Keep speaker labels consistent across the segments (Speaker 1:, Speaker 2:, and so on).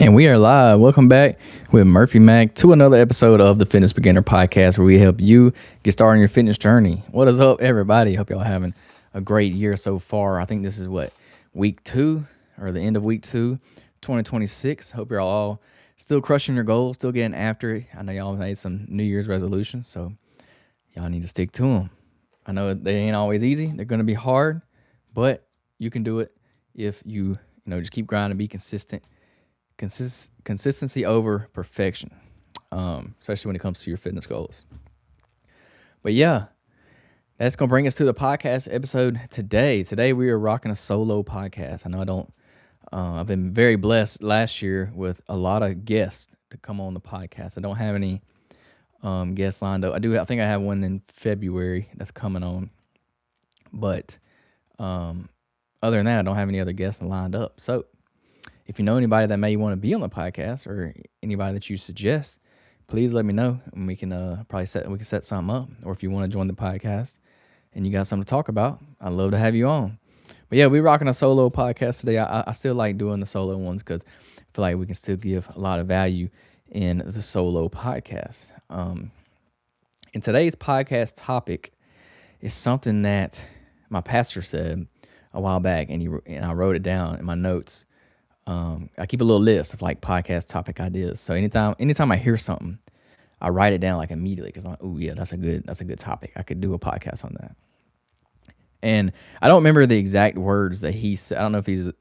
Speaker 1: And we are live. Welcome back with Murphy Mac to another episode of the Fitness Beginner Podcast, where we help you get started on your fitness journey. What is up, everybody? Hope y'all having a great year so far. I think this is week 2 or the end of week 2, 2026. Hope you're all still crushing your goals, still getting after it. I know y'all made some New Year's resolutions, so y'all need to stick to them. I know they ain't always easy. They're going to be hard, but you can do it if you just keep grinding, be consistent. Consistency over perfection, especially when it comes to your fitness goals. But yeah, that's going to bring us to the podcast episode today. Today we are rocking a solo podcast. I know I've been very blessed last year with a lot of guests to come on the podcast. I don't have any guests lined up. I think I have one in February that's coming on. But other than that, I don't have any other guests lined up. So if you know anybody that may want to be on the podcast or anybody that you suggest, please let me know, and we can set something up. Or if you want to join the podcast and you got something to talk about, I'd love to have you on. But yeah, we're rocking a solo podcast today. I still like doing the solo ones because I feel like we can still give a lot of value in the solo podcast. And today's podcast topic is something that my pastor said a while back, and I wrote it down in my notes. I keep a little list of podcast topic ideas. So anytime I hear something, I write it down immediately because I'm like, oh yeah, that's a good topic. I could do a podcast on that. And I don't remember the exact words that he said. I don't know if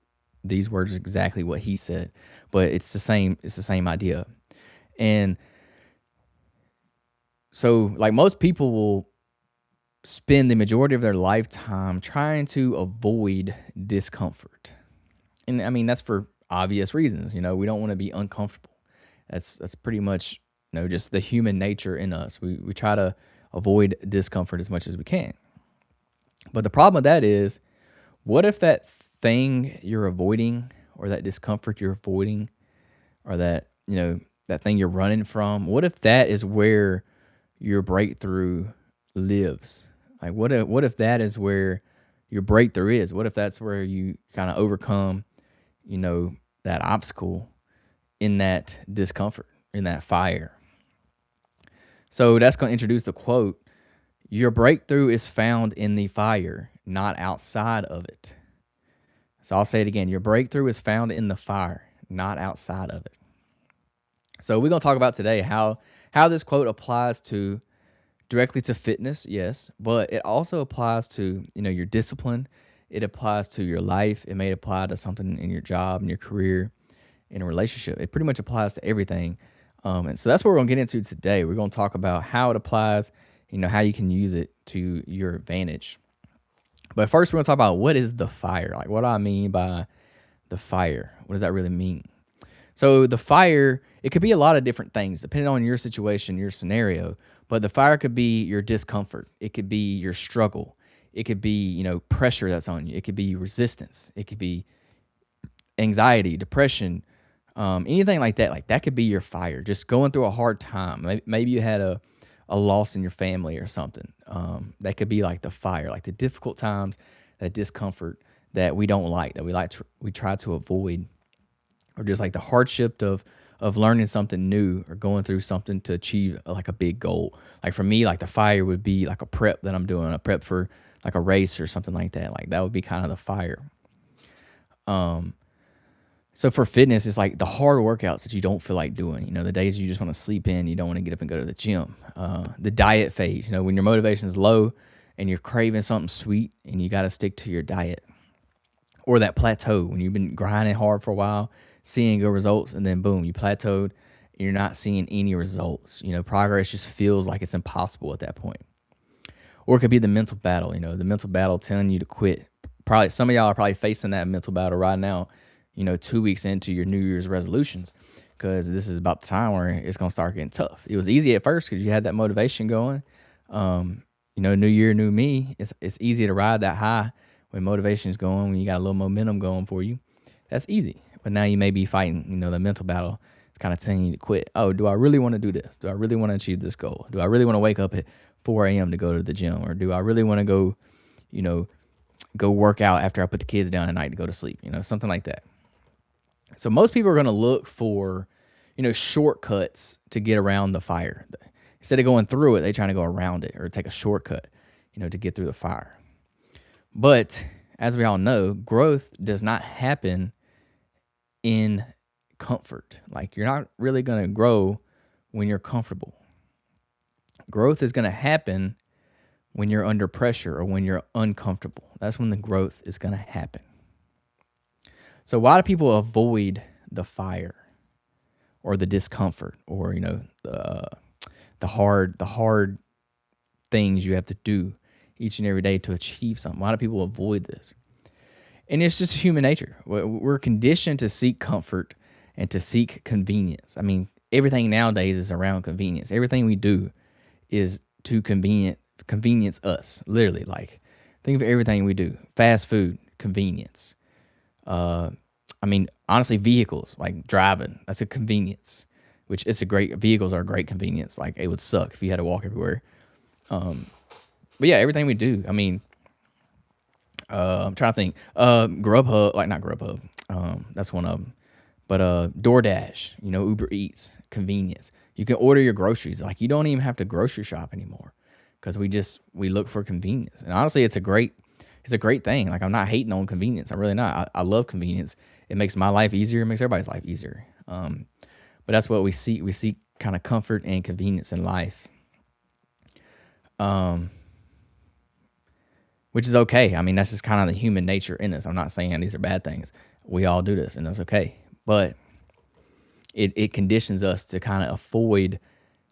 Speaker 1: these words are exactly what he said, but it's the same idea. And so most people will spend the majority of their lifetime trying to avoid discomfort. And I mean, that's for obvious reasons. We don't want to be uncomfortable. That's pretty much, just the human nature in us. We try to avoid discomfort as much as we can. But the problem with that is, what if that thing you're avoiding, or that discomfort you're avoiding, or that thing you're running from, what if that is where your breakthrough lives? What if that is where your breakthrough is? What if that's where you kind of overcome that obstacle in that discomfort, in that fire? So that's going to introduce the quote: your breakthrough is found in the fire, not outside of it. So I'll say it again: your breakthrough is found in the fire, not outside of it. So we're going to talk about today how this quote applies directly to fitness, yes, but it also applies to your discipline. It applies to your life. It may apply to something in your job, in your career, in a relationship. It pretty much applies to everything. And so that's what we're going to get into today. We're going to talk about how it applies, how you can use it to your advantage. But first, we're going to talk about what is the fire. What do I mean by the fire? What does that really mean? So the fire, it could be a lot of different things depending on your situation, your scenario. But the fire could be your discomfort. It could be your struggle. It could be, pressure that's on you. It could be resistance. It could be anxiety, depression, anything like that. That could be your fire. Just going through a hard time. Maybe you had a loss in your family or something. That could be the fire, the difficult times, that discomfort that we don't like, that we try to avoid, or just the hardship of learning something new or going through something to achieve a big goal. For me, the fire would be a prep that I'm doing, a prep for a race or something like that. That would be kind of the fire. So for fitness, it's the hard workouts that you don't feel like doing. The days you just want to sleep in, you don't want to get up and go to the gym. The diet phase, when your motivation is low and you're craving something sweet and you got to stick to your diet. Or that plateau, when you've been grinding hard for a while, seeing good results, and then boom, you plateaued and you're not seeing any results. Progress just feels like it's impossible at that point. Or it could be the mental battle, the mental battle telling you to quit. Probably some of y'all are probably facing that mental battle right now, 2 weeks into your New Year's resolutions, because this is about the time where it's going to start getting tough. It was easy at first because you had that motivation going. New year, new me. It's easy to ride that high when motivation is going, when you got a little momentum going for you. That's easy. But now you may be fighting, the mental battle. It's kind of telling you to quit. Oh, do I really want to do this? Do I really want to achieve this goal? Do I really want to wake up at 4 a.m. to go to the gym? Or do I really want to go, go work out after I put the kids down at night to go to sleep? Something like that. So most people are going to look for, shortcuts to get around the fire. Instead of going through it, they trying to go around it or take a shortcut, to get through the fire. But as we all know, growth does not happen in comfort. Like you're not really going to grow when you're comfortable. Growth is going to happen when you're under pressure or when you're uncomfortable. That's when the growth is going to happen. So why do people avoid the fire or the discomfort or the hard things you have to do each and every day to achieve something? Why do people avoid this? And it's just human nature. We're conditioned to seek comfort and to seek convenience. I mean, everything nowadays is around convenience. Everything we do is to convenience us. Literally, like think of everything we do. Fast food, convenience. Honestly, vehicles like driving, that's a convenience. Vehicles are a great convenience. Like it would suck if you had to walk everywhere. But yeah, everything we do. I'm trying to think. Grubhub, like not Grubhub. That's one of them. But DoorDash, Uber Eats, convenience. You can order your groceries. Like you don't even have to grocery shop anymore because we look for convenience. And honestly, it's a great thing. Like I'm not hating on convenience. I'm really not. I love convenience. It makes my life easier. It makes everybody's life easier. But that's what we seek. We seek kind of comfort and convenience in life. Which is okay. I mean, that's just kind of the human nature in us. I'm not saying these are bad things. We all do this, and that's okay. But it conditions us to kind of avoid,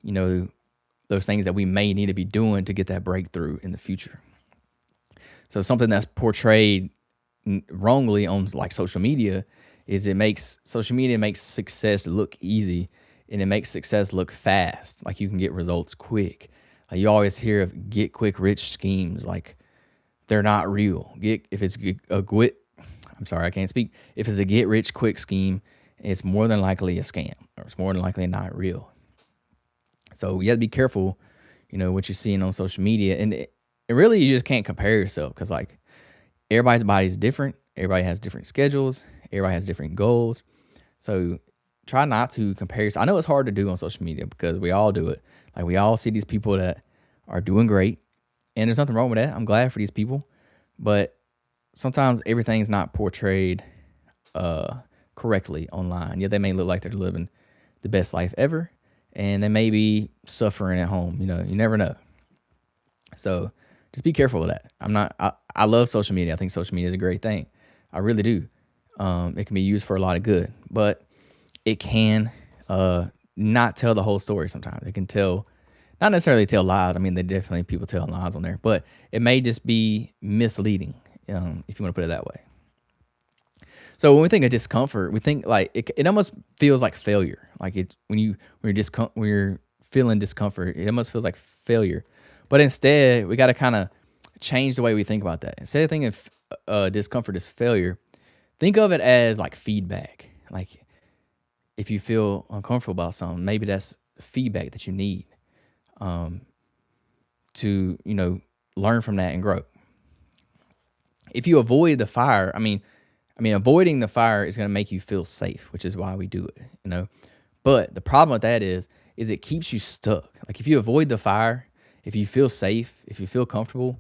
Speaker 1: those things that we may need to be doing to get that breakthrough in the future. So something that's portrayed wrongly on like social media is social media makes success look easy, and it makes success look fast. Like you can get results quick. Like you always hear of get quick rich schemes. Like they're not real. If it's a get rich quick scheme, it's more than likely a scam, or it's more than likely not real. So you have to be careful, what you're seeing on social media. And it really, you just can't compare yourself because like everybody's body is different. Everybody has different schedules. Everybody has different goals. So try not to compare yourself. I know it's hard to do on social media because we all do it. Like we all see these people that are doing great, and there's nothing wrong with that. I'm glad for these people, but sometimes everything's not portrayed correctly online. Yeah, they may look like they're living the best life ever, and they may be suffering at home. You never know. So just be careful with that. I love social media. I think social media is a great thing. I really do. It can be used for a lot of good, but it can not tell the whole story sometimes. It can not necessarily tell lies. I mean, they definitely people tell lies on there, but it may just be misleading, if you want to put it that way. So when we think of discomfort, we think like it almost feels like failure. Like when you're feeling discomfort, it almost feels like failure. But instead, we got to kind of change the way we think about that. Instead of thinking of discomfort as failure, think of it as like feedback. Like if you feel uncomfortable about something, maybe that's feedback that you need to learn from that and grow. If you avoid the fire, avoiding the fire is going to make you feel safe, which is why we do it, But the problem with that is it keeps you stuck. Like if you avoid the fire, if you feel safe, if you feel comfortable,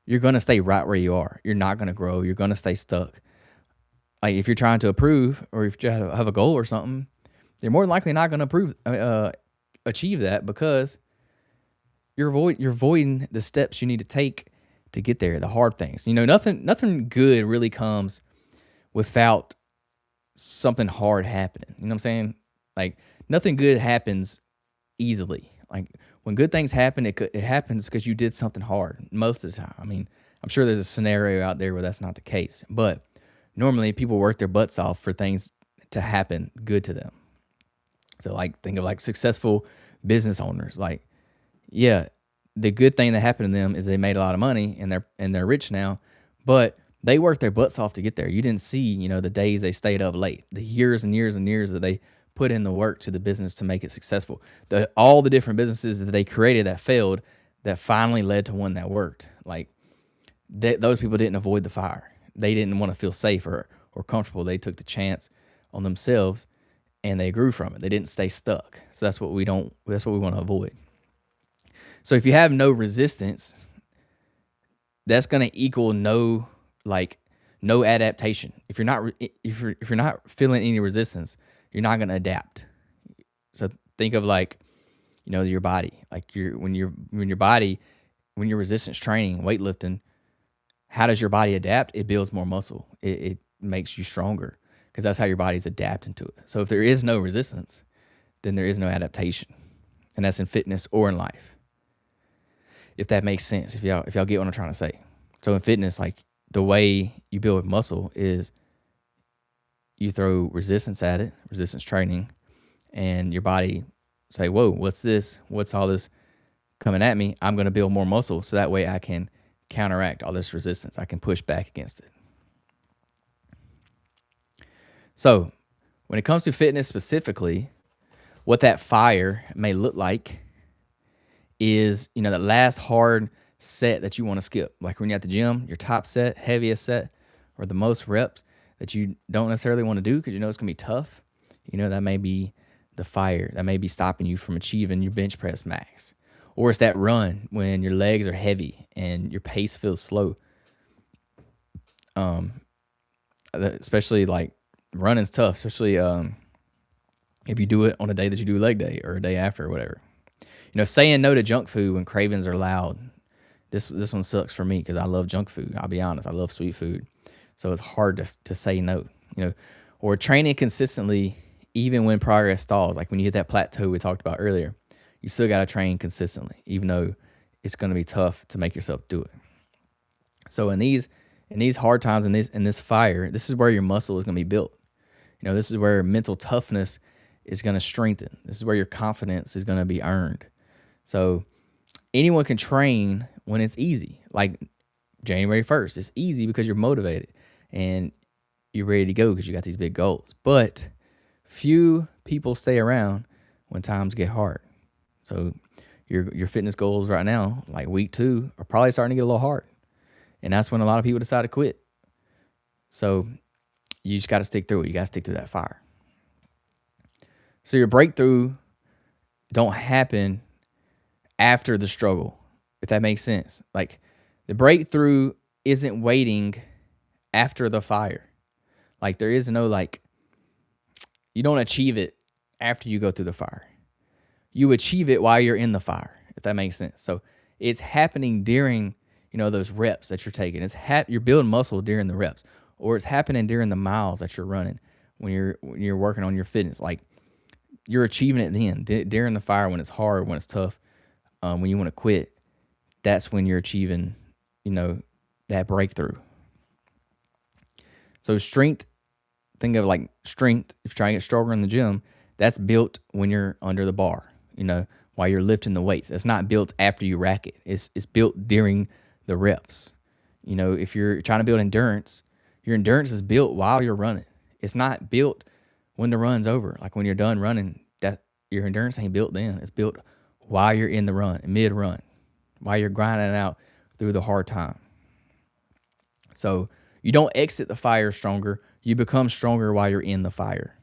Speaker 1: you're going to stay right where you are. You're not going to grow. You're going to stay stuck. Like if you're trying to improve or if you have a goal or something, you're more than likely not going to achieve that because you're avoiding the steps you need to take to get there, the hard things. Nothing good really comes without something hard happening. You know what I'm saying? Like nothing good happens easily. Like when good things happen, it happens because you did something hard most of the time. I'm sure there's a scenario out there where that's not the case, but normally people work their butts off for things to happen good to them. So like think of like successful business owners. Like, yeah, the good thing that happened to them is they made a lot of money and they're rich now, but they worked their butts off to get there. You didn't see, the days they stayed up late, the years and years and years that they put in the work to the business to make it successful. All the different businesses that they created that failed, that finally led to one that worked. Like those people didn't avoid the fire. They didn't want to feel safe or comfortable. They took the chance on themselves and they grew from it. They didn't stay stuck. So that's what we don't. That's what we want to avoid. So if you have no resistance, that's going to equal no adaptation. If you're not feeling any resistance, you're not going to adapt. So think of your body. Like when you're resistance training, weightlifting, how does your body adapt? It builds more muscle. It makes you stronger because that's how your body's adapting to it. So if there is no resistance, then there is no adaptation. And that's in fitness or in life. If that makes sense, if y'all get what I'm trying to say. So in fitness, like the way you build muscle is you throw resistance at it, resistance training, and your body say, whoa, what's this? What's all this coming at me? I'm going to build more muscle so that way I can counteract all this resistance. I can push back against it. So when it comes to fitness specifically, what that fire may look like is, that last hard set that you want to skip. Like when you're at the gym, your top set, heaviest set, or the most reps that you don't necessarily want to do because it's going to be tough. That may be the fire. That may be stopping you from achieving your bench press max. Or it's that run when your legs are heavy and your pace feels slow. Especially like running's tough, especially if you do it on a day that you do leg day or a day after or whatever. Saying no to junk food when cravings are loud. This one sucks for me because I love junk food. I'll be honest, I love sweet food, so it's hard to say no. Or training consistently even when progress stalls. Like when you hit that plateau we talked about earlier, you still got to train consistently, even though it's going to be tough to make yourself do it. So in these hard times, in this fire, this is where your muscle is going to be built. This is where mental toughness is going to strengthen. This is where your confidence is going to be earned. So anyone can train when it's easy. Like January 1st, it's easy because you're motivated and you're ready to go because you got these big goals. But few people stay around when times get hard. So your fitness goals right now, like week 2, are probably starting to get a little hard. And that's when a lot of people decide to quit. So you just got to stick through it. You got to stick through that fire. So your breakthrough don't happen after the struggle, if that makes sense. Like the breakthrough isn't waiting after the fire. Like there is no you don't achieve it after you go through the fire. You achieve it while you're in the fire, if that makes sense. So it's happening during, those reps that you're taking. You're building muscle during the reps, or it's happening during the miles that you're running when you're working on your fitness. Like you're achieving it then during the fire when it's hard, when it's tough, when you want to quit. That's when you're achieving, that breakthrough. So strength, think of like strength. If you're trying to get stronger in the gym, that's built when you're under the bar, while you're lifting the weights. It's not built after you rack it. It's built during the reps. If you're trying to build endurance, your endurance is built while you're running. It's not built when the run's over. Like when you're done running, that your endurance ain't built then. It's built while you're in the run, mid-run, while you're grinding it out through the hard time. So you don't exit the fire stronger. You become stronger while you're in the fire.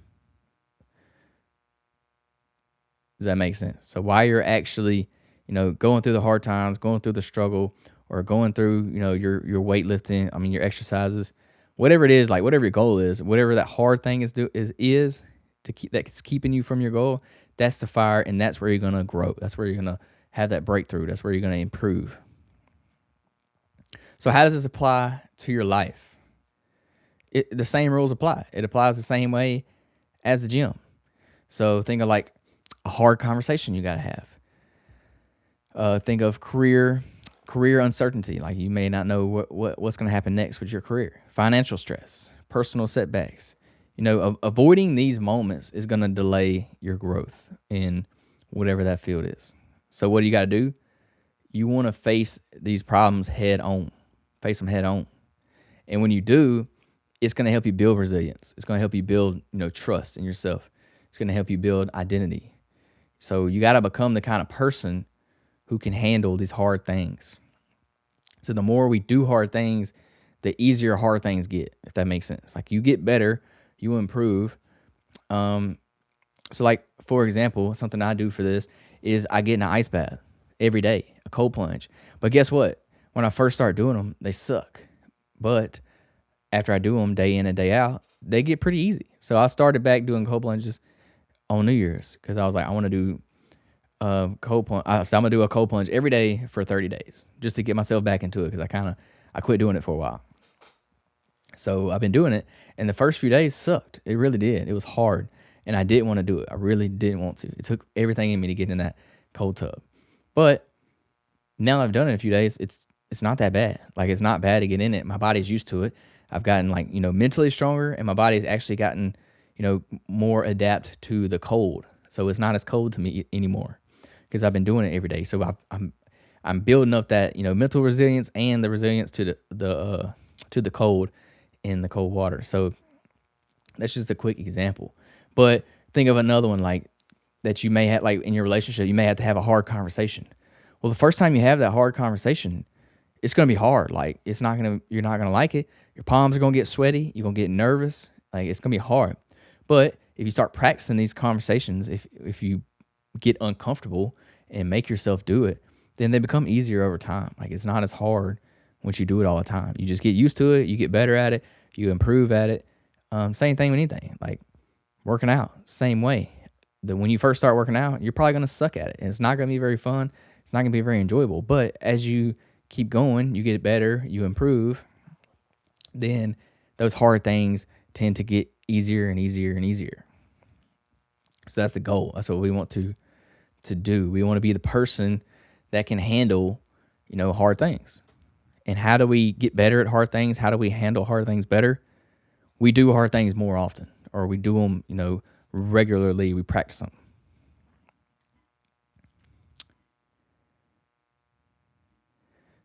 Speaker 1: Does that make sense? So while you're actually, going through the hard times, going through the struggle, or going through, your weightlifting, your exercises, whatever it is, like whatever your goal is, whatever that hard thing is to keep that's keeping you from your goal, that's the fire, and that's where you're gonna grow. That's where you're gonna have that breakthrough. That's where you're gonna improve. So how does this apply to your life? The same rules apply. It applies the same way as the gym. So think of like a hard conversation you gotta have. Think of career uncertainty. Like you may not know what's going to happen next with your career. Financial stress, personal setbacks. Avoiding these moments is going to delay your growth in whatever that field is. So what do you got to do? You want to face these problems head on. Face them head on. And when you do, it's going to help you build resilience. It's going to help you build, trust in yourself. It's going to help you build identity. So you got to become the kind of person who can handle these hard things. So the more we do hard things, the easier hard things get, if that makes sense. Like you get better, you improve Um, so like for example, something I do for this is I get in an ice bath every day, a cold plunge. But guess what? When I first start doing them, they suck. But after I do them day in and day out, they get pretty easy. So I started back doing cold plunges on New Year's because I was like, I want to do cold plunge. So I'm gonna do a cold plunge every day for 30 days just to get myself back into it because I quit doing it for a while. So I've been doing it, and the first few days sucked. It really did. It was hard, and I didn't want to do it. I really didn't want to. It took everything in me to get in that cold tub. But now I've done it a few days. It's not that bad. Like it's not bad to get in it. My body's used to it. I've gotten like mentally stronger, and my body's actually gotten more adapt to the cold. So it's not as cold to me anymore because I've been doing it every day. So I'm building up that mental resilience and the resilience to the cold in the cold water. So that's just a quick example. But think of another one like that you may have like in your relationship, you may have to have a hard conversation. Well, the first time you have that hard conversation, it's going to be hard. Like you're not going to like it. Your palms are going to get sweaty. You're going to get nervous. Like it's going to be hard. But if you start practicing these conversations, if you get uncomfortable and make yourself do it, then they become easier over time. Like it's not as hard once you do it all the time. You just get used to it. You get better at it. You improve at it. Same thing with anything. Like working out, same way. When you first start working out, you're probably going to suck at it. And it's not going to be very fun. It's not going to be very enjoyable. But as you keep going, you get better, you improve, then those hard things tend to get easier and easier and easier. So that's the goal. That's what we want to do. We want to be the person that can handle, hard things. And how do we get better at hard things? How do we handle hard things better? We do hard things more often, or we do them, regularly. We practice them.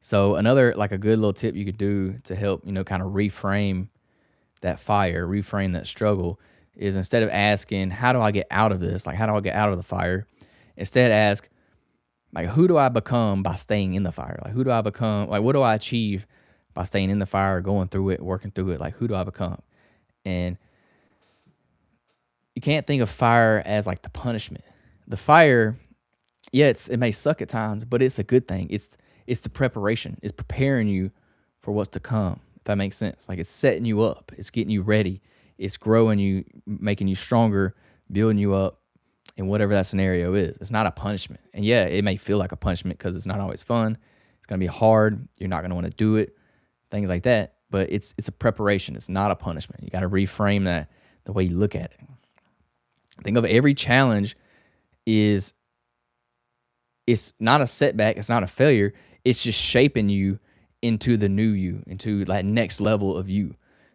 Speaker 1: So another like a good little tip you could do to help, kind of reframe that fire, reframe that struggle is instead of asking, how do I get out of this? Like, how do I get out of the fire? Instead ask, like, who do I become by staying in the fire? Like, who do I become? Like, what do I achieve by staying in the fire, going through it, working through it? Like, who do I become? And you can't think of fire as like the punishment. The fire, yeah, it may suck at times, but it's a good thing. It's the preparation. It's preparing you for what's to come. If that makes sense. Like it's setting you up. It's getting you ready. It's growing you, making you stronger, building you up in whatever that scenario is. It's not a punishment. And yeah, it may feel like a punishment because it's not always fun. It's going to be hard. You're not going to want to do it, things like that. But it's a preparation. It's not a punishment. You got to reframe that the way you look at it. Think of every challenge it's not a setback. It's not a failure. It's just shaping you into the new you, into like next level of you.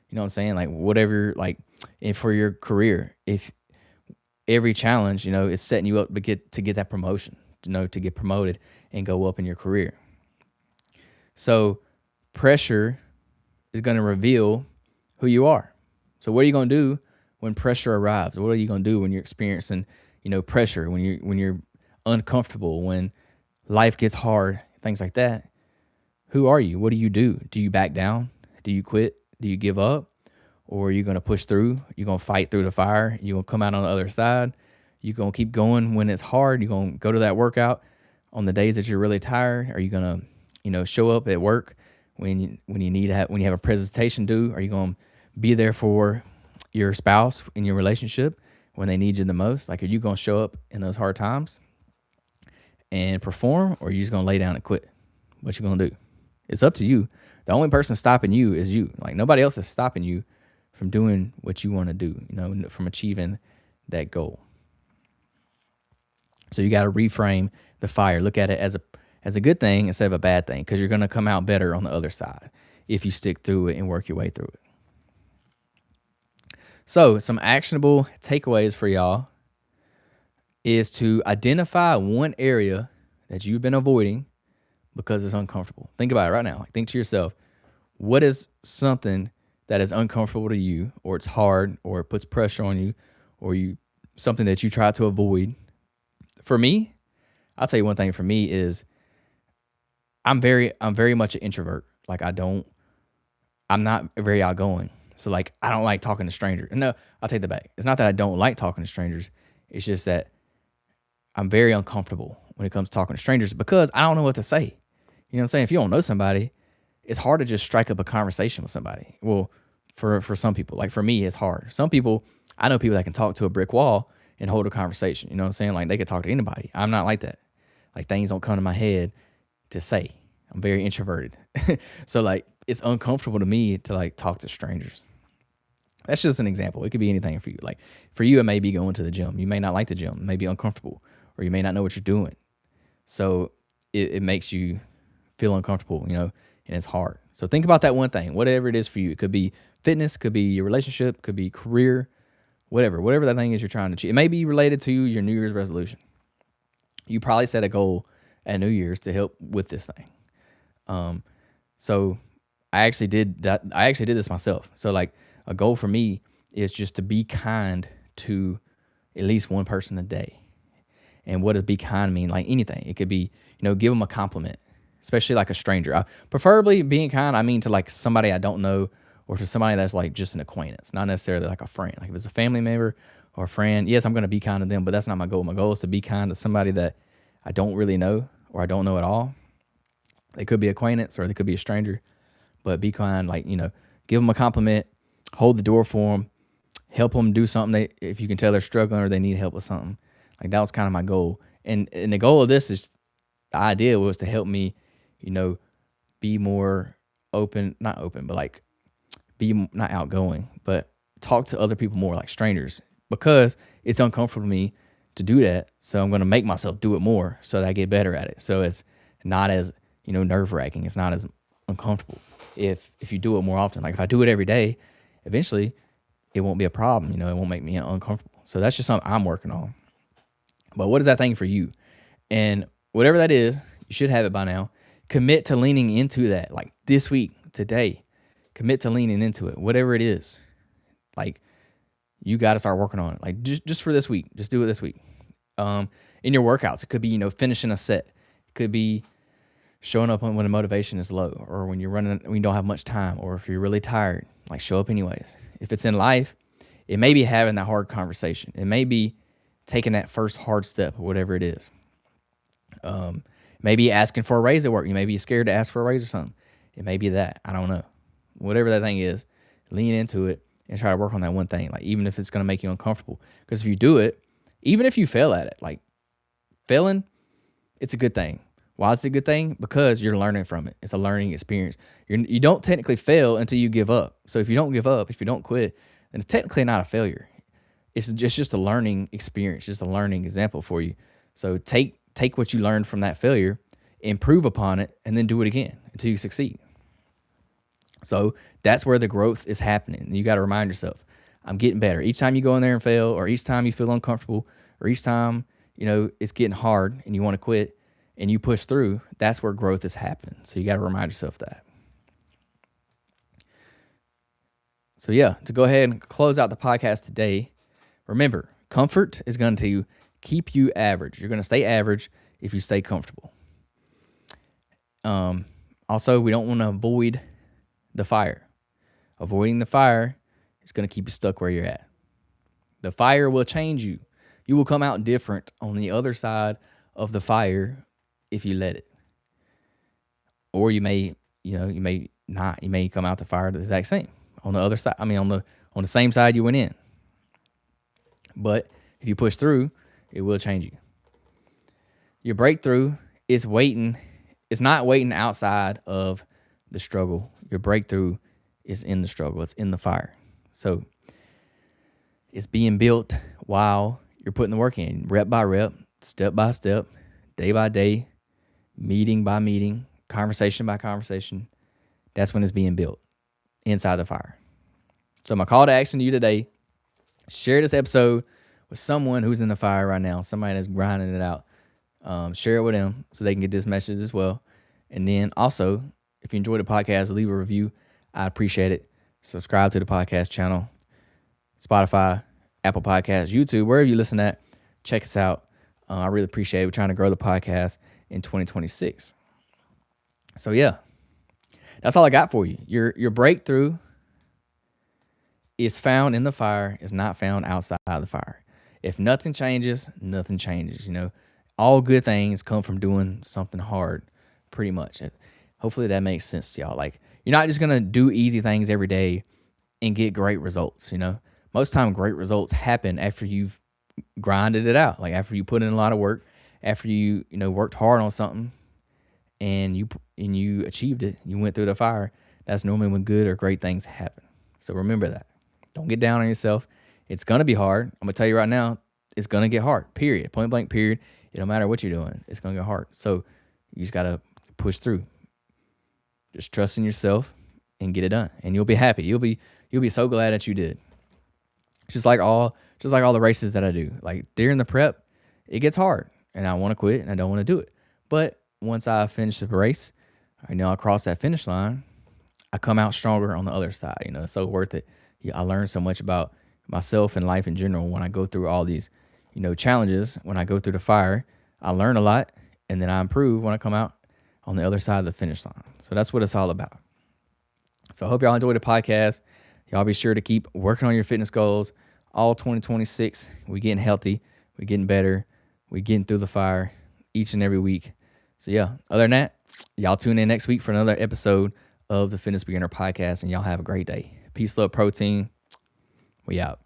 Speaker 1: You know what I'm saying? Like whatever, like, and for your career, if every challenge, is setting you up to get that promotion, to get promoted and go up in your career. So pressure is going to reveal who you are. So what are you going to do when pressure arrives? What are you going to do when you're experiencing, pressure, when you're uncomfortable, when life gets hard, things like that? Who are you? What do you do? Do you back down? Do you quit? Do you give up? Or are you going to push through? You're going to fight through the fire. You're going to come out on the other side. You're going to keep going when it's hard. You're going to go to that workout on the days that you're really tired. Are you going to, show up at work when you have a presentation due? Are you going to be there for your spouse in your relationship when they need you the most? Like, are you going to show up in those hard times and perform, or are you just going to lay down and quit? What you going to do? It's up to you. The only person stopping you is you. Like nobody else is stopping you from doing what you want to do, from achieving that goal. So you got to reframe the fire. Look at it as a good thing instead of a bad thing, because you're going to come out better on the other side if you stick through it and work your way through it. So some actionable takeaways for y'all is to identify one area that you've been avoiding because it's uncomfortable. Think about it right now. Think to yourself, what is something that is uncomfortable to you, or it's hard, or it puts pressure on you, or something that you try to avoid? For me, I'll tell you one thing. For me is I'm very much an introvert. Like I'm not very outgoing. So like, I don't like talking to strangers. No, I'll take that back. It's not that I don't like talking to strangers. It's just that I'm very uncomfortable when it comes to talking to strangers because I don't know what to say. You know what I'm saying? If you don't know somebody, it's hard to just strike up a conversation with somebody. Well, for some people, like for me, it's hard. Some people, I know people that can talk to a brick wall and hold a conversation. You know what I'm saying? Like they could talk to anybody. I'm not like that. Like things don't come to my head to say. I'm very introverted. So like it's uncomfortable to me to like talk to strangers. That's just an example. It could be anything for you. Like for you, it may be going to the gym. You may not like the gym. It may be uncomfortable, or you may not know what you're doing. So it makes you feel uncomfortable, you know, and it's hard. So think about that one thing, whatever it is for you. It could be fitness, could be your relationship, could be career, whatever that thing is you're trying to achieve. It may be related to your New Year's resolution. You probably set a goal at New Year's to help with this thing. So I actually did that. I actually did this myself. So like a goal for me is just to be kind to at least one person a day. And what does be kind mean? Like anything. It could be, you know, give them a compliment, especially like a stranger. Preferably being kind, I mean to like somebody I don't know or to somebody that's like just an acquaintance, not necessarily like a friend. Like if it's a family member or a friend, yes, I'm going to be kind to them, but that's not my goal. My goal is to be kind to somebody that I don't really know or I don't know at all. They could be acquaintance or they could be a stranger, but be kind, like, you know, give them a compliment, hold the door for them, help them do something if you can tell they're struggling or they need help with something. Like that was kind of my goal. And the goal of this is, the idea was to help me, you know, be more not open, but like be not outgoing, but talk to other people more, like strangers, because it's uncomfortable to me to do that. So I'm going to make myself do it more so that I get better at it. So it's not as, you know, nerve wracking. It's not as uncomfortable if you do it more often. Like if I do it every day, eventually it won't be a problem. You know, it won't make me uncomfortable. So that's just something I'm working on. But what is that thing for you? And whatever that is, you should have it by now. Commit to leaning into that. Like this week, today, commit to leaning into it. Whatever it is, like you got to start working on it. Like just for this week, just do it this week. In your workouts, it could be, you know, finishing a set. It could be showing up when the motivation is low, or when when you don't have much time, or if you're really tired, like show up anyways. If it's in life, it may be having that hard conversation. It may be taking that first hard step, or whatever it is. Maybe asking for a raise at work. You may be scared to ask for a raise or something. It may be that. I don't know. Whatever that thing is, lean into it and try to work on that one thing. Like even if it's going to make you uncomfortable, because if you do it, even if you fail at it, like failing, it's a good thing. Why is it a good thing? Because you're learning from it. It's a learning experience. You don't technically fail until you give up. So if you don't give up, if you don't quit, then it's technically not a failure. It's just a learning experience, just a learning example for you. So take what you learned from that failure, improve upon it, and then do it again until you succeed. So that's where the growth is happening. You got to remind yourself, I'm getting better. Each time you go in there and fail, or each time you feel uncomfortable, or each time, you know, it's getting hard and you want to quit and you push through, that's where growth is happening. So you got to remind yourself that. So yeah, to go ahead and close out the podcast today, remember, comfort is going to keep you average. You're going to stay average if you stay comfortable. Also, we don't want to avoid the fire. Avoiding the fire is going to keep you stuck where you're at. The fire will change you. You will come out different on the other side of the fire if you let it. Or you may not. You may come out the fire the exact same on the other side. I mean, on the same side you went in. But if you push through, it will change you. Your breakthrough is waiting. It's not waiting outside of the struggle. Your breakthrough is in the struggle. It's in the fire. So it's being built while you're putting the work in, rep by rep, step by step, day by day, meeting by meeting, conversation by conversation. That's when it's being built inside the fire. So my call to action to you today, share this episode with someone who's in the fire right now, somebody that's grinding it out. Share it with them so they can get this message as well. And then also, if you enjoyed the podcast, leave a review. I appreciate it. Subscribe to the podcast channel, Spotify, Apple Podcasts, YouTube, wherever you listen at. Check us out. I really appreciate it. We're trying to grow the podcast in 2026. So yeah, that's all I got for you. Your breakthrough is found in the fire is not found outside of the fire. If nothing changes, nothing changes. All good things come from doing something hard, pretty much. Hopefully that makes sense to y'all. Like, you're not just gonna do easy things every day and get great results. Most time great results happen after you've grinded it out. Like after you put in a lot of work, after you worked hard on something and you achieved it, you went through the fire. That's normally when good or great things happen. So remember that. Don't get down on yourself. It's gonna be hard. I'm gonna tell you right now, it's gonna get hard. Period. Point blank. Period. It don't matter what you're doing. It's gonna get hard. So you just gotta push through. Just trust in yourself and get it done, and you'll be happy. You'll be so glad that you did. Just like all the races that I do. Like during the prep, it gets hard, and I want to quit, and I don't want to do it. But once I finish the race, I cross that finish line, I come out stronger on the other side. It's so worth it. I learn so much about myself and life in general when I go through all these, challenges. When I go through the fire, I learn a lot, and then I improve when I come out on the other side of the finish line. So that's what it's all about. So I hope y'all enjoyed the podcast. Y'all be sure to keep working on your fitness goals. All 2026, we getting healthy, we getting better, we getting through the fire each and every week. So yeah, other than that, y'all tune in next week for another episode of the Fitness Beginner Podcast, and y'all have a great day. Peace, love, protein. We out.